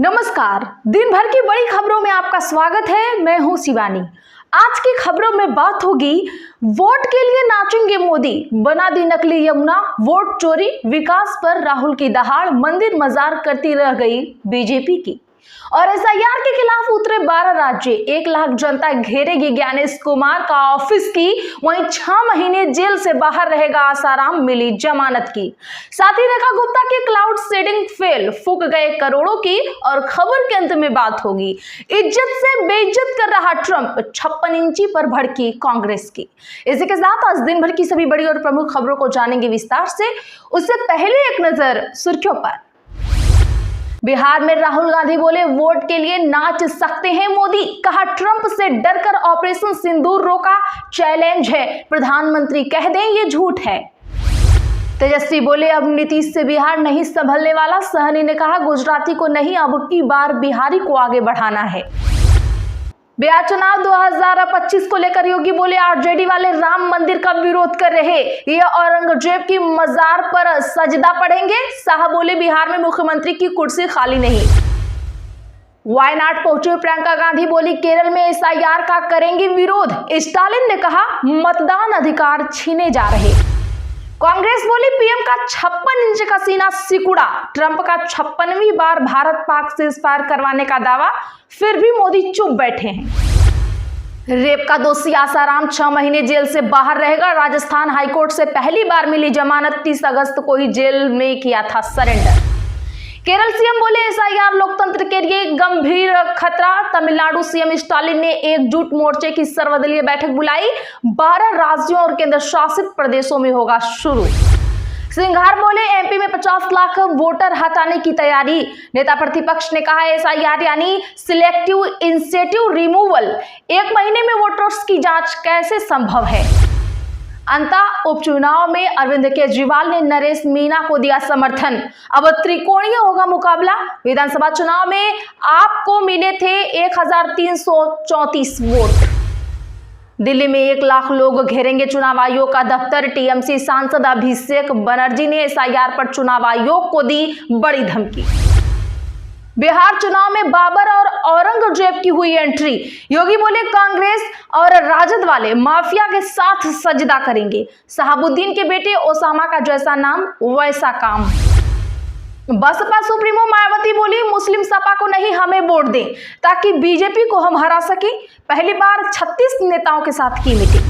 नमस्कार, दिन भर की बड़ी खबरों में आपका स्वागत है। मैं हूं शिवानी। आज की खबरों में बात होगी, वोट के लिए नाचेंगे मोदी, बना दी नकली यमुना, वोट चोरी, विकास पर राहुल की दहाड़, मंदिर मजार करती रह गई बीजेपी की, और एसआईआर के खिलाफ उतरे 12 राज्य, 1 लाख जनता घेरेगी ज्ञानेश कुमार का ऑफिस की, वहीं 6 महीने जेल से बाहर रहेगा आसाराम, मिली जमानत की। साथ ही रेखा गुप्ता की क्लाउड सीडिंग फेल, फूक गए करोड़ों की, और खबर के अंत में बात होगी, इज्जत से बेइज्जत कर रहा ट्रंप, 56 इंची पर भड़की कांग्रेस की। इसी के साथ आज दिन भर की सभी बड़ी और प्रमुख खबरों को जानेंगे विस्तार से। उससे पहले एक नजर सुर्खियों पर। बिहार में राहुल गांधी बोले, वोट के लिए नाच सकते हैं मोदी, कहा ट्रंप से डरकर ऑपरेशन सिंदूर रोका, चैलेंज है, प्रधानमंत्री कह दें ये झूठ है। तेजस्वी बोले, अब नीतीश से बिहार नहीं संभलने वाला, सहनी ने कहा गुजराती को नहीं, अब की बार बिहारी को आगे बढ़ाना है। बिहार चुनाव 2025 को लेकर योगी बोले, आरजेडी वाले राम मंदिर का विरोध कर रहे, ये औरंगजेब की मजार पर सजदा पढ़ेंगे। शाह बोले, बिहार में मुख्यमंत्री की कुर्सी खाली नहीं। वायनाड पहुंचे प्रियंका गांधी बोली, केरल में एसआईआर का करेंगी विरोध। स्टालिन ने कहा मतदान अधिकार छीने जा रहे। कांग्रेस बोली, पीएम का 56 इंच का सीना सिकुड़ा, ट्रंप का 56वीं बार भारत पाक से सीजफायर करवाने का दावा, फिर भी मोदी चुप बैठे हैं। रेप का दोषी आसाराम 6 महीने जेल से बाहर रहेगा। राजस्थान हाईकोर्ट से पहली बार मिली जमानत, 30 अगस्त को ही जेल में किया था सरेंडर। केरल सीएम बोले, एसआईआर लोकतंत्र के लिए गंभीर खतरा। तमिलनाडु सीएम स्टालिन ने एकजुट मोर्चे की सर्वदलीय बैठक बुलाई, 12 राज्यों और केंद्र शासित प्रदेशों में होगा शुरू। सिंघार बोले, एमपी में 50 लाख वोटर हटाने की तैयारी। नेता प्रतिपक्ष ने कहा, एसआईआर यानी सिलेक्टिव इंसेटिव रिमूवल, 1 महीने में वोटर्स की जांच कैसे संभव है। अंता उपचुनाव में अरविंद केजरीवाल ने नरेश मीणा को दिया समर्थन, अब त्रिकोणीय होगा मुकाबला। विधानसभा चुनाव में आपको मिले थे 1334 वोट। दिल्ली में 1 लाख लोग घेरेंगे चुनाव आयोग का दफ्तर। टीएमसी सांसद अभिषेक बनर्जी ने एसआईआर पर चुनाव आयोग को दी बड़ी धमकी। बिहार चुनाव में बाबर और औरंगजेब की हुई एंट्री। योगी बोले, कांग्रेस और राजद वाले माफिया के साथ सजदा करेंगे। शहाबुद्दीन के बेटे ओसामा का जैसा नाम वैसा काम। बसपा सुप्रीमो मायावती बोली, मुस्लिम सपा को नहीं, हमें वोट दें ताकि बीजेपी को हम हरा सके। पहली बार 36 नेताओं के साथ की मीटिंग।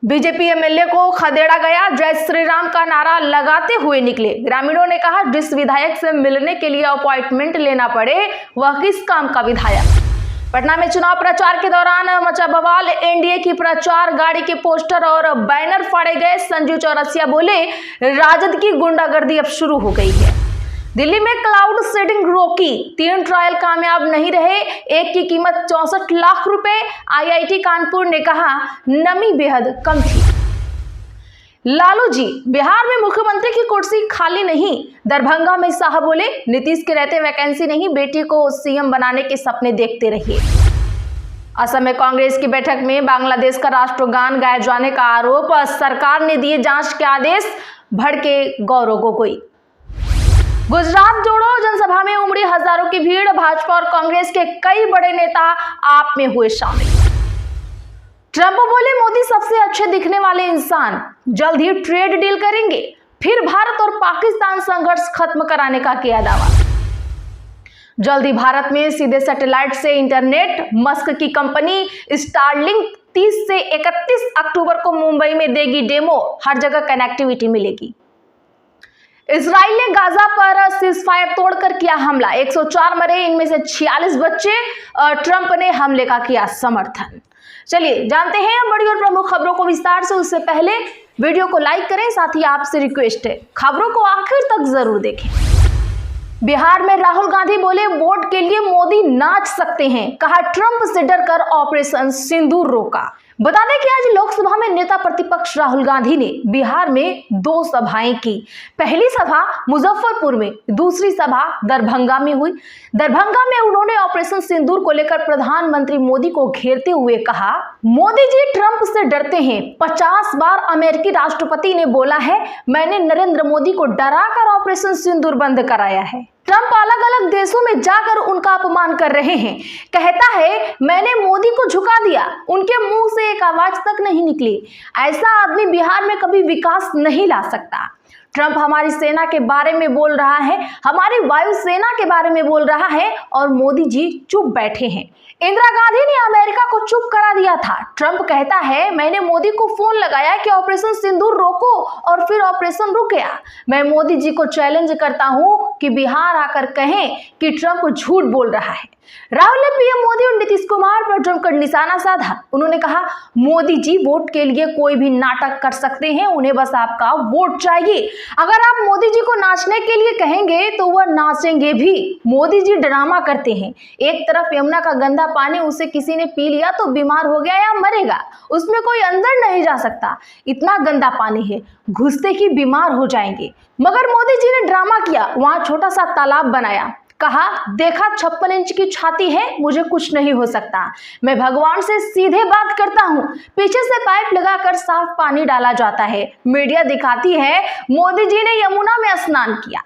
बीजेपी एमएलए को खदेड़ा गया, जय श्री राम का नारा लगाते हुए निकले। ग्रामीणों ने कहा, जिस विधायक से मिलने के लिए अपॉइंटमेंट लेना पड़े वह किस काम का विधायक। पटना में चुनाव प्रचार के दौरान मचा बवाल, एनडीए की प्रचार गाड़ी के पोस्टर और बैनर फाड़े गए। संजीव चौरसिया बोले, राजद की गुंडागर्दी अब शुरू हो गई है। दिल्ली में क्लाउड सीडिंग रोकी, 3 ट्रायल कामयाब नहीं रहे, एक की कीमत 64 लाख रुपए। आईआईटी कानपुर ने कहा, नमी बेहद कम थी। लालू जी, बिहार में मुख्यमंत्री की कुर्सी खाली नहीं। दरभंगा में शाह बोले, नीतीश के रहते वैकेंसी नहीं, बेटी को सीएम बनाने के सपने देखते रहिए। असम में कांग्रेस की बैठक में बांग्लादेश का राष्ट्रगान गाए जाने का आरोप, सरकार ने दिए जांच के आदेश, भड़के गौरव गोगोई। गुजरात जोड़ो जनसभा में उमड़ी हजारों की भीड़, भाजपा और कांग्रेस के कई बड़े नेता आप में हुए शामिल। ट्रंप बोले, मोदी सबसे अच्छे दिखने वाले इंसान, जल्द ही ट्रेड डील करेंगे। फिर भारत और पाकिस्तान संघर्ष खत्म कराने का किया दावा। जल्द ही भारत में सीधे सैटेलाइट से इंटरनेट। मस्क की कंपनी स्टारलिंक 30 से 31 अक्टूबर को मुंबई में देगी डेमो, हर जगह कनेक्टिविटी मिलेगी। इजराइल ने गाजा पर सीजफायर तोड़कर किया हमला, 104 मरे, इनमें से 46 बच्चे। ट्रंप ने हमले का किया समर्थन। चलिए जानते हैं बड़ी और प्रमुख खबरों को विस्तार से। उससे पहले वीडियो को लाइक करें, साथ ही आपसे रिक्वेस्ट है खबरों को आखिर तक जरूर देखें। बिहार में राहुल गांधी बोले, वोट के लिए मोदी नाच सकते हैं, कहा ट्रंप से डरकर ऑपरेशन सिंदूर रोका। बता दें कि आज लोकसभा में नेता प्रतिपक्ष राहुल गांधी ने बिहार में 2 सभाएं की। पहली सभा मुजफ्फरपुर में, दूसरी सभा दरभंगा में हुई। दरभंगा में उन्होंने ऑपरेशन सिंदूर को लेकर प्रधानमंत्री मोदी को घेरते हुए कहा, मोदी जी ट्रंप से डरते हैं। 50 बार अमेरिकी राष्ट्रपति ने बोला है, मैंने नरेंद्र मोदी को डराकर ऑपरेशन सिंदूर बंद कराया है। ट्रंप अलग अलग देशों में जाकर उनका अपमान कर रहे हैं। कहता है मैंने मोदी को झुका दिया, उनके मुंह से एक आवाज तक नहीं निकली। ऐसा आदमी बिहार में कभी विकास नहीं ला सकता। ट्रंप हमारी सेना के बारे में बोल रहा है, हमारी वायुसेना के बारे में बोल रहा है और मोदी जी चुप बैठे हैं। इंदिरा गांधी ने अमेरिका को चुप करा दिया था। ट्रंप कहता है मैंने मोदी को फोन लगाया कि ऑपरेशन सिंदूर रोको और फिर ऑपरेशन रुक गया। मैं मोदी जी को चैलेंज करता हूं कि बिहार आकर कहें कि ट्रंप झूठ बोल रहा है। राहुल ने पीएम मोदी और नीतीश कुमार पर जमकर निशाना साधा। उन्होंने कहा मोदी जी वोट के लिए कोई भी नाटक कर सकते हैं, उन्हें बस आपका वोट चाहिए। अगर आप मोदी जी को नाचने के लिए कहेंगे तो वह नाचेंगे भी। मोदी जी ड्रामा करते हैं। एक तरफ यमुना का गंदा पानी उसे किसी ने पी लिया तो बीमार हो गया या मरेगा, उसमें कोई अंदर नहीं जा सकता। इतना गंदा पानी है, घुसते ही बीमार हो जाएंगे। मगर मोदी जी ने ड्रामा किया, वहां छोटा सा तालाब बनाया, कहा देखा 56 इंच की छाती है, मुझे कुछ नहीं हो सकता। मैं भगवान से सीधे बात करता हूँ। पीछे से पाइप लगाकर साफ पानी डाला जाता है। मीडिया दिखाती है मोदी जी ने यमुना में स्नान किया।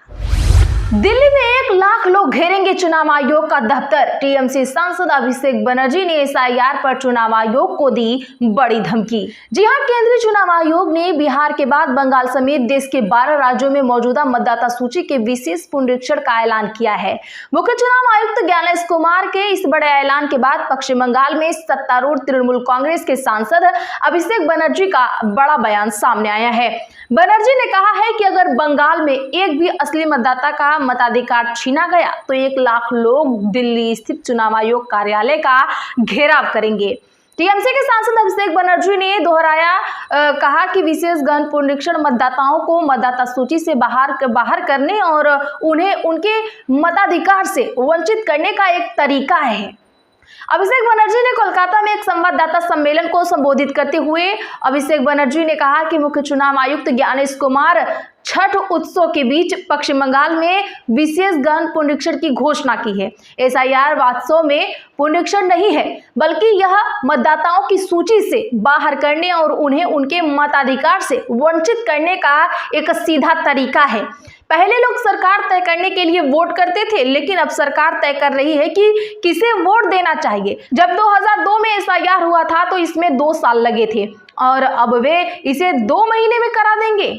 दिल्ली में 1 लाख लोग घेरेंगे चुनाव आयोग का दफ्तर। टीएमसी सांसद अभिषेक बनर्जी ने एसआईआर पर चुनाव आयोग को दी बड़ी धमकी। जी हां, केंद्रीय चुनाव आयोग ने बिहार के बाद बंगाल समेत देश के 12 राज्यों में मौजूदा मतदाता सूची के विशेष पुनरीक्षण का ऐलान किया है। मुख्य चुनाव आयुक्त ज्ञानेश कुमार के इस बड़े ऐलान के बाद पश्चिम बंगाल में सत्तारूढ़ तृणमूल कांग्रेस के सांसद अभिषेक बनर्जी का बड़ा बयान सामने आया है। बनर्जी ने कहा है कि अगर बंगाल में एक भी असली मतदाता का मताधिकार छीना गया तो 1 लाख लोग दिल्ली स्थित चुनाव आयोग कार्यालय का घेराव करेंगे। टीएमसी के सांसद अभिषेक बनर्जी ने कहा कि विशेष गहन पुनरीक्षण मतदाताओं को मतदाता सूची से बाहर करने और उन्हें उनके मताधिकार से वंचित करने का एक तरीका है। अभिषेक बनर्जी ने कोलकाता में एक संवाददाता सम्मेलन को संबोधित करते हुए अभिषेक बनर्जी ने कहा कि मुख्य चुनाव आयुक्त ज्ञानेश कुमार छठ उत्सव के बीच पश्चिम बंगाल में विशेष गहन पुनरीक्षण की घोषणा की है। एसआईआर वास्तव में पुनरीक्षण नहीं है, बल्कि यह मतदाताओं की सूची से बाहर करने और उन्हें उनके मताधिकार से वंचित करने का एक सीधा तरीका है। पहले लोग सरकार तय करने के लिए वोट करते थे, लेकिन अब सरकार तय कर रही है कि किसे वोट देना चाहिए। जब 2002 में एसआईआर हुआ था तो इसमें 2 साल लगे थे और अब वे इसे 2 महीने में करा देंगे।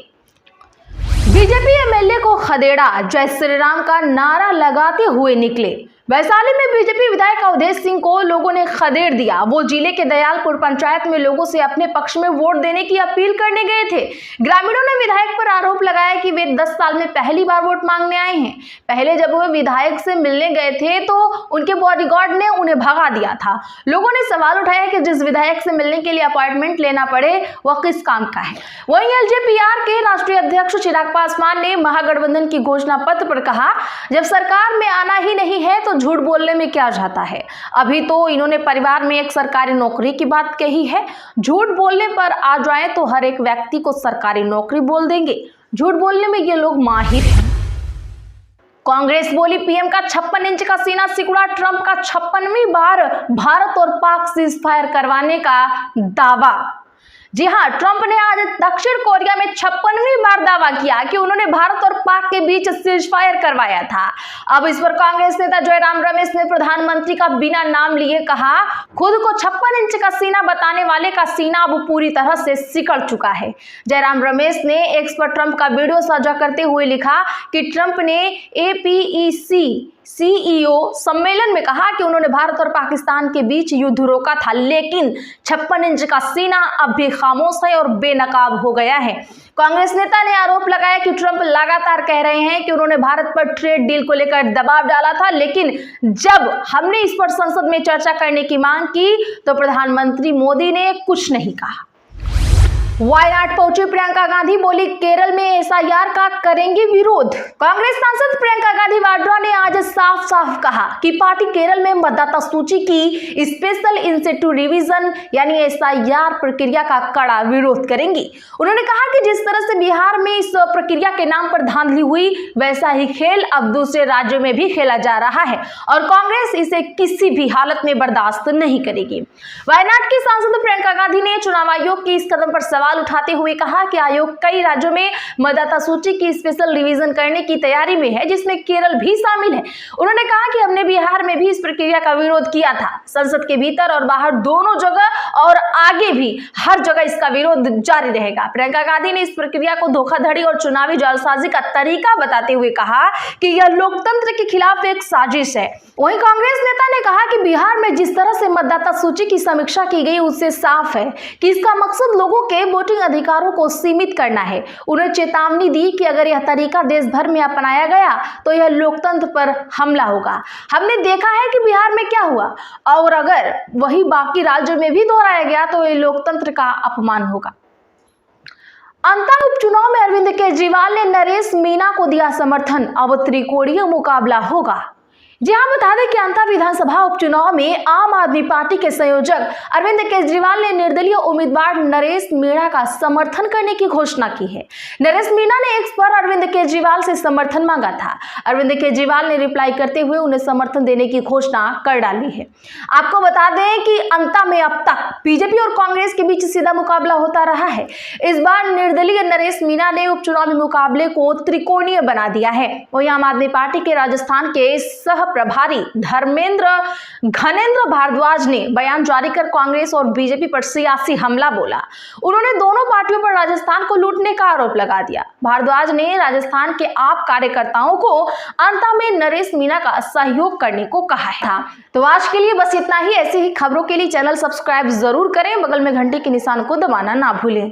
बीजेपी एमएलए को खदेड़ा, जय श्री राम का नारा लगाते हुए निकले। वैशाली में बीजेपी विधायक अवधेश सिंह को लोगों ने खदेड़ दिया। वो जिले के दयालपुर पंचायत में लोगों से अपने पक्ष में वोट देने की अपील करने गए थे। ग्रामीणों ने विधायक पर आरोप लगाया कि वे 10 साल में पहली बार वोट मांगने आए हैं। पहले जब वो विधायक से मिलने गए थे तो उनके बॉडीगार्ड ने उन्हें भगा दिया था। लोगों ने सवाल उठाया कि जिस विधायक से मिलने के लिए अपॉइंटमेंट लेना पड़े वह किस काम का है। वहीं एलजेपीआर के राष्ट्रीय अध्यक्ष चिराग पासवान ने महागठबंधन की घोषणा पत्र पर कहा, जब सरकार में आना ही नहीं है तो झूठ बोलने में क्या जाता है। अभी तो इन्होंने परिवार में एक सरकारी नौकरी की बात कही है। झूठ बोलने पर आ जाए तो हर एक व्यक्ति को सरकारी नौकरी बोल देंगे। झूठ बोलने में ये लोग माहिर हैं। कांग्रेस बोली पीएम का 56 इंच का सीना सिकुड़ा, ट्रंप का 56वीं बार भारत और पाक सीजफायर करवाने का दावा। जी हां, ट्रंप ने आज दक्षिण कोरिया में 56वीं बार दावा किया कि उन्होंने भारत और पाक के बीच सीजफायर करवाया था। अब इस पर कांग्रेस नेता जयराम रमेश ने प्रधानमंत्री का बिना नाम लिए कहा, खुद को 56 इंच का सीना बताने वाले का सीना अब पूरी तरह से सिकड़ चुका है। जयराम रमेश ने एक्स पर ट्रंप का वीडियो साझा करते हुए लिखा कि ट्रंप ने एपीईसी सीईओ सम्मेलन में कहा कि उन्होंने भारत और पाकिस्तान के बीच युद्ध रोका था, लेकिन 56 इंच का सीना अब भी खामोश है और बेनकाब हो गया है। कांग्रेस नेता ने आरोप लगाया कि ट्रंप लगातार कह रहे हैं कि उन्होंने भारत पर ट्रेड डील को लेकर दबाव डाला था, लेकिन जब हमने इस पर संसद में चर्चा करने की मांग की तो प्रधानमंत्री मोदी ने कुछ नहीं कहा। वायनाड पहुंची प्रियंका गांधी, बोली केरल में एसआईआर का करेंगी विरोध। कांग्रेस सांसद प्रियंका गांधी वाड्रा ने आज साफ साफ साफ कहा कि पार्टी केरल में मतदाता सूची की स्पेशल इंसेंटिव रिवीजन यानी SIR प्रक्रिया का कड़ा विरोध करेंगी। उन्होंने कहा कि जिस तरह से बिहार में इस प्रक्रिया के नाम पर धांधली हुई, वैसा ही खेल अब दूसरे राज्यों में भी खेला जा रहा है और कांग्रेस इसे किसी भी हालत में बर्दाश्त नहीं करेगी। वायनाड की सांसद प्रियंका गांधी ने चुनाव आयोग के इस कदम पर सवाल उठाते हुए कहा कि आयोग कई राज्यों में मतदाता सूची की स्पेशल रिवीजन करने की तैयारी में है, जिसमें केरल भी शामिल है। उन्होंने कहा कि हमने बिहार में भी इस प्रक्रिया का विरोध किया था, संसद के भीतर और बाहर दोनों जगह और आगे भी हर जगह इसका विरोध जारी रहेगा। प्रियंका गांधी ने इस प्रक्रिया को धोखाधड़ी और चुनावी जालसाजी का तरीका बताते हुए कहा कि यह लोकतंत्र के खिलाफ एक साजिश है। वहीं कांग्रेस नेता ने कहा कि बिहार में जिस तरह से मतदाता सूची की समीक्षा की गई, उससे साफ है कि इसका मकसद लोगों के वोटिंग अधिकारों को सीमित करना है। उन्हें चेतावनी दी कि अगर यह तरीका देश भर में अपनाया गया तो यह लोकतंत्र पर हमला होगा। हमने देखा है कि बिहार में क्या हुआ और अगर वही बाकी राज्यों में भी दोहराया गया तो यह लोकतंत्र का अपमान होगा। अंता उपचुनाव में अरविंद केजरीवाल ने नरेश मीणा को दिया समर्थन, अब त्रिकोणीय मुकाबला होगा। जी हाँ, बता दें कि अंता विधानसभा उपचुनाव में आम आदमी पार्टी के संयोजक अरविंद केजरीवाल ने निर्दलीय उम्मीदवार नरेश मीणा का समर्थन करने की घोषणा की है। नरेश मीणा ने एक्स पर अरविंद केजरीवाल से समर्थन मांगा था। अरविंद केजरीवाल ने रिप्लाई करते हुए उन्हें समर्थन देने की घोषणा कर डाली है। आपको बता दें कि अंता में अब तक बीजेपी और कांग्रेस के बीच सीधा मुकाबला होता रहा है। इस बार निर्दलीय नरेश मीणा ने उपचुनावी मुकाबले को त्रिकोणीय बना दिया है। वहीं आम आदमी पार्टी के राजस्थान के सह प्रभारी घनेंद्र भारद्वाज ने बयान जारी कर कांग्रेस और बीजेपी पर सियासी हमला बोला। उन्होंने दोनों पार्टियों पर राजस्थान को लूटने का आरोप लगा दिया। भारद्वाज ने राजस्थान के आप कार्यकर्ताओं को अंता में नरेश मीणा का सहयोग करने को कहा था। तो आज के लिए बस इतना ही। ऐसी ही खबरों के लिए चैनल सब्सक्राइब जरूर करें, बगल में घंटे के निशान को दबाना ना भूलें।